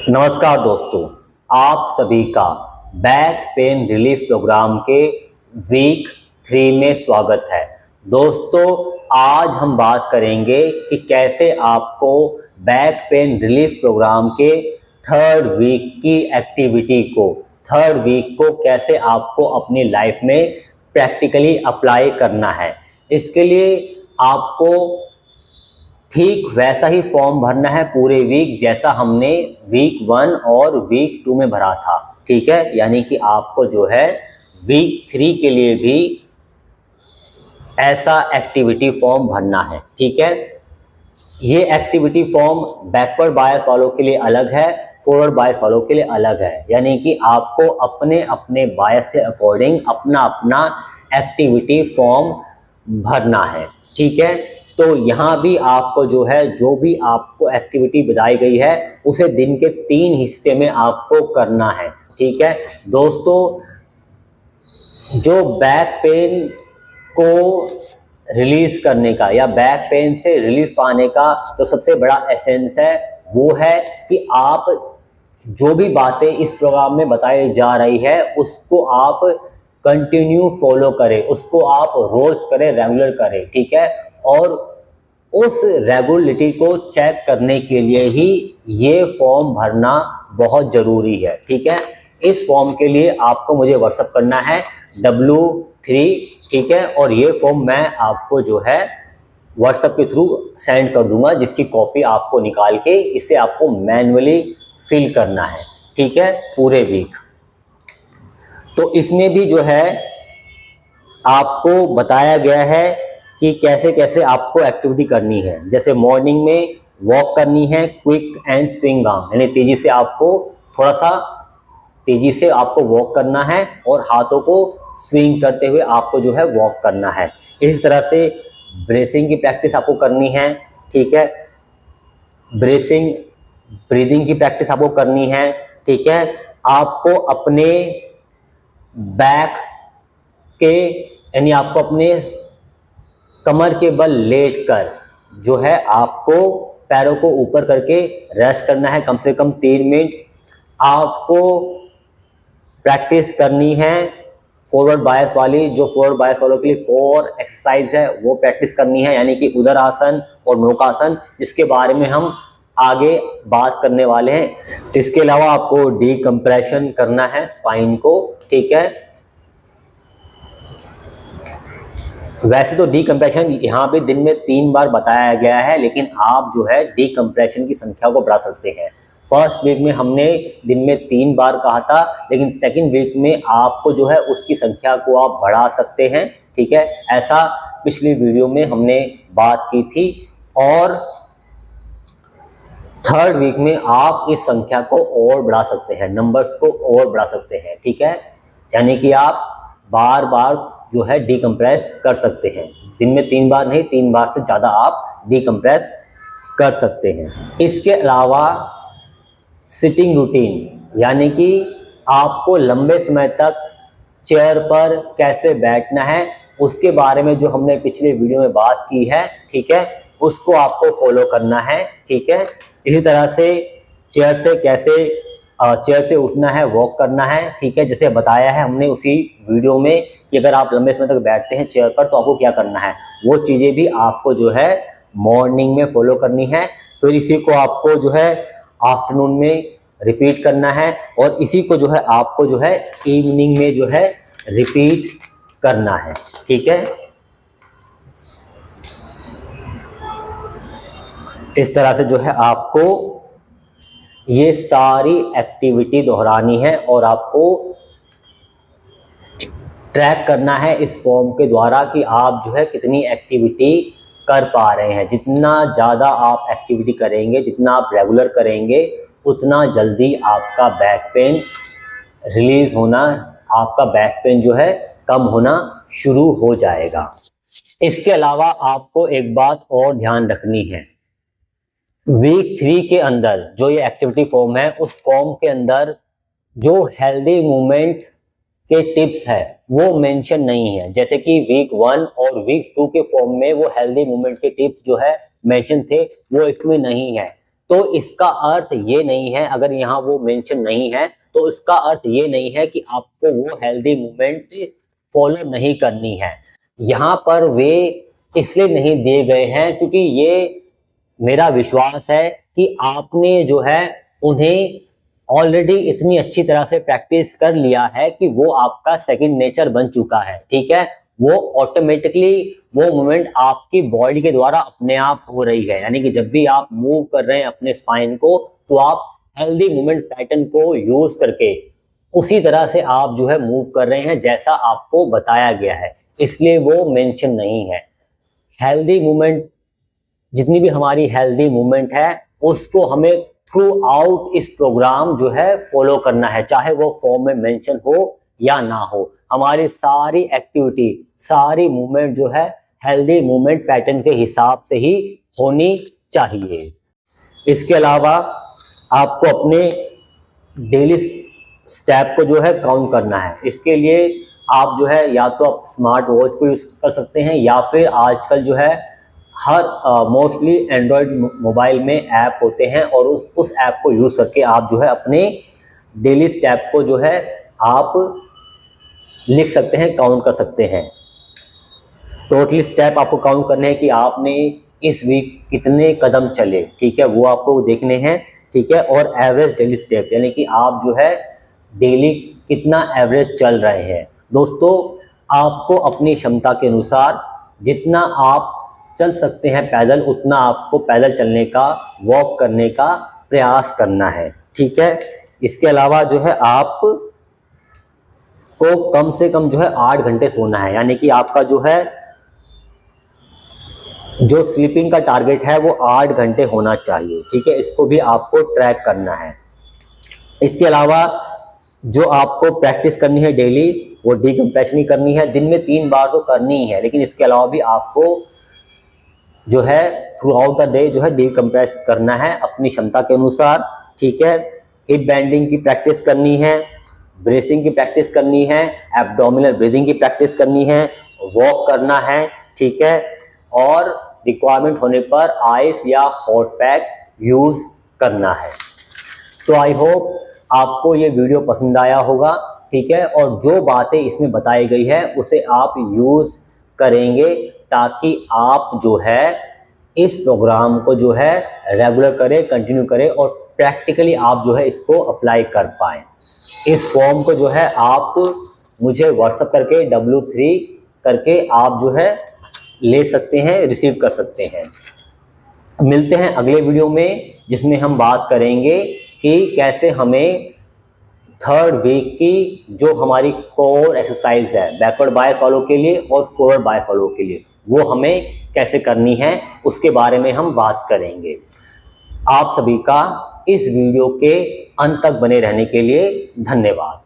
नमस्कार दोस्तों, आप सभी का बैक पेन रिलीफ प्रोग्राम के वीक 3 में स्वागत है। दोस्तों, आज हम बात करेंगे कि कैसे आपको बैक पेन रिलीफ प्रोग्राम के थर्ड वीक की एक्टिविटी को कैसे आपको अपनी लाइफ में प्रैक्टिकली अप्लाई करना है। इसके लिए आपको ठीक वैसा ही फॉर्म भरना है पूरे वीक जैसा हमने वीक 1 और वीक 2 में भरा था। ठीक है, यानी कि आपको जो है वीक 3 के लिए भी ऐसा एक्टिविटी फॉर्म भरना है। ठीक है, ये एक्टिविटी फॉर्म बैकवर्ड बायस वालों के लिए अलग है, फॉरवर्ड बायस वालों के लिए अलग है। यानी कि आपको अपने अपने बायस से अकॉर्डिंग अपना अपना एक्टिविटी फॉर्म भरना है। ठीक है, तो यहाँ भी आपको जो भी आपको एक्टिविटी बताई गई है उसे दिन के 3 हिस्से में आपको करना है। ठीक है दोस्तों, जो बैक पेन को रिलीज करने का या बैक पेन से रिलीफ पाने का जो सबसे बड़ा एसेंस है वो है कि आप जो भी बातें इस प्रोग्राम में बताई जा रही है उसको आप कंटिन्यू फॉलो करें, उसको आप रोज करें, रेगुलर करें। ठीक है, और उस रेगुलरिटी को चेक करने के लिए ही ये फॉर्म भरना बहुत ज़रूरी है। ठीक है, इस फॉर्म के लिए आपको मुझे व्हाट्सअप करना है W3। ठीक है, और ये फॉर्म मैं आपको जो है व्हाट्सएप के थ्रू सेंड कर दूंगा, जिसकी कॉपी आपको निकाल के इसे आपको मैन्युअली फिल करना है। ठीक है, पूरे वीक। तो इसमें भी जो है आपको बताया गया है कि कैसे कैसे आपको एक्टिविटी करनी है। जैसे मॉर्निंग में वॉक करनी है, क्विक एंड स्विंग आर्म, यानी तेजी से आपको थोड़ा सा तेजी से आपको वॉक करना है और हाथों को स्विंग करते हुए आपको जो है वॉक करना है। इसी तरह से ब्रेसिंग की प्रैक्टिस आपको करनी है। ठीक है, ब्रीदिंग की प्रैक्टिस आपको करनी है। ठीक है, आपको अपने बैक के यानी आपको अपने कमर के बल लेटकर जो है आपको पैरों को ऊपर करके रेस्ट करना है कम से कम 3 मिनट। आपको प्रैक्टिस करनी है फॉरवर्ड बायस वाली, जो फॉरवर्ड बायस वालों के लिए कोर एक्सरसाइज है वो प्रैक्टिस करनी है, यानी कि उदर आसन और नौकासन, जिसके बारे में हम आगे बात करने वाले हैं। इसके अलावा आपको डीकम्प्रेशन करना है स्पाइन को। ठीक है, वैसे तो डीकम्प्रेशन यहाँ पे दिन में 3 बार बताया गया है, लेकिन आप जो है डीकम्प्रेशन की संख्या को बढ़ा सकते हैं। फर्स्ट वीक में हमने दिन में 3 बार कहा था, लेकिन सेकंड वीक में आपको जो है उसकी संख्या को आप बढ़ा सकते हैं। ठीक है, ऐसा पिछली वीडियो में हमने बात की थी। और थर्ड वीक में आप इस संख्या को और बढ़ा सकते हैं, नंबर्स को और बढ़ा सकते हैं। ठीक है, यानी कि आप बार बार जो है डीकम्प्रेस कर सकते हैं। दिन में 3 बार नहीं, 3 बार से ज़्यादा आप डीकम्प्रेस कर सकते हैं। इसके अलावा सिटिंग रूटीन, यानी कि आपको लंबे समय तक चेयर पर कैसे बैठना है उसके बारे में जो हमने पिछले वीडियो में बात की है। ठीक है, उसको आपको फॉलो करना है। ठीक है, इसी तरह से चेयर से उठना है, वॉक करना है। ठीक है, जैसे बताया है हमने उसी वीडियो में कि अगर आप लंबे समय तक बैठते हैं चेयर पर तो आपको क्या करना है, वो चीज़ें भी आपको जो है मॉर्निंग में फॉलो करनी है। फिर इसी को आपको जो है आफ्टरनून में रिपीट करना है और इसी को जो है आपको जो है इवनिंग में जो है रिपीट करना है। ठीक है, इस तरह से जो है आपको ये सारी एक्टिविटी दोहरानी है और आपको ट्रैक करना है इस फॉर्म के द्वारा कि आप जो है कितनी एक्टिविटी कर पा रहे हैं। जितना ज़्यादा आप एक्टिविटी करेंगे, जितना आप रेगुलर करेंगे, उतना जल्दी आपका बैक पेन रिलीज होना, आपका बैक पेन जो है कम होना शुरू हो जाएगा। इसके अलावा आपको एक बात और ध्यान रखनी है, वीक 3 के अंदर जो ये एक्टिविटी फॉर्म है उस फॉर्म के अंदर जो हेल्दी मूवमेंट के टिप्स है वो मेंशन नहीं है। जैसे कि वीक 1 और वीक 2 के फॉर्म में वो हेल्दी मूवमेंट के टिप्स जो है मेंशन थे, वो इसमें नहीं है। तो इसका अर्थ ये नहीं है, अगर यहाँ वो मेंशन नहीं है तो इसका अर्थ ये नहीं है कि आपको वो हेल्दी मूवमेंट फॉलो नहीं करनी है। यहाँ पर वे इसलिए नहीं दिए गए हैं क्योंकि ये मेरा विश्वास है कि आपने जो है उन्हें ऑलरेडी इतनी अच्छी तरह से प्रैक्टिस कर लिया है कि वो आपका सेकंड नेचर बन चुका है। ठीक है, वो ऑटोमेटिकली वो मूवमेंट आपकी बॉडी के द्वारा अपने आप हो रही है। यानी कि जब भी आप मूव कर रहे हैं अपने स्पाइन को, तो आप हेल्दी मूवमेंट पैटर्न को यूज करके उसी तरह से आप जो है मूव कर रहे हैं जैसा आपको बताया गया है, इसलिए वो मेंशन नहीं है। हेल्दी मूवमेंट, जितनी भी हमारी हेल्दी मूवमेंट है उसको हमें थ्रू आउट इस प्रोग्राम जो है फॉलो करना है, चाहे वो फॉर्म में मेंशन हो या ना हो। हमारी सारी एक्टिविटी, सारी मूवमेंट जो है हेल्दी मूवमेंट पैटर्न के हिसाब से ही होनी चाहिए। इसके अलावा आपको अपने डेली स्टेप को जो है काउंट करना है। इसके लिए आप जो है या तो आप स्मार्ट वॉच को यूज कर सकते हैं या फिर आजकल जो है हर मोस्टली एंड्रॉयड मोबाइल में ऐप होते हैं और उस ऐप को यूज करके आप जो है अपने डेली स्टेप को जो है आप लिख सकते हैं, काउंट कर सकते हैं। टोटली स्टेप आपको काउंट करने हैं कि आपने इस वीक कितने कदम चले, ठीक है, वो आपको देखने हैं। ठीक है, और एवरेज डेली स्टेप यानी कि आप जो है डेली कितना एवरेज चल रहे हैं। दोस्तों, आपको अपनी क्षमता के अनुसार जितना आप चल सकते हैं पैदल, उतना आपको पैदल चलने का, वॉक करने का प्रयास करना है। ठीक है, इसके अलावा जो है आप को कम से कम जो है 8 घंटे सोना है। यानी कि आपका जो है जो स्लीपिंग का टारगेट है वो 8 घंटे होना चाहिए। ठीक है, इसको भी आपको ट्रैक करना है। इसके अलावा जो आपको प्रैक्टिस करनी है डेली, वो डिकम्प्रेशन करनी है। दिन में 3 बार तो करनी ही है, लेकिन इसके अलावा भी आपको जो है थ्रू आउट द डे जो है डिकम्प्रेस करना है अपनी क्षमता के अनुसार। ठीक है, हिप बैंडिंग की प्रैक्टिस करनी है, ब्रेसिंग की प्रैक्टिस करनी है, एब्डोमिनल ब्रीदिंग की प्रैक्टिस करनी है, वॉक करना है। ठीक है, और रिक्वायरमेंट होने पर आइस या हॉट पैक यूज करना है। तो आई होप आपको ये वीडियो पसंद आया होगा। ठीक है, और जो बातें इसमें बताई गई है उसे आप यूज करेंगे ताकि आप जो है इस प्रोग्राम को जो है रेगुलर करें, कंटिन्यू करें और प्रैक्टिकली आप जो है इसको अप्लाई कर पाएँ। इस फॉर्म को जो है आप मुझे व्हाट्सएप करके W3 करके आप जो है ले सकते हैं, रिसीव कर सकते हैं। मिलते हैं अगले वीडियो में, जिसमें हम बात करेंगे कि कैसे हमें 3rd वीक की जो हमारी कोर एक्सरसाइज है बैकवर्ड बायस वालों के लिए और फॉरवर्ड बायस वालों के लिए, वो हमें कैसे करनी है उसके बारे में हम बात करेंगे। आप सभी का इस वीडियो के अंत तक बने रहने के लिए धन्यवाद।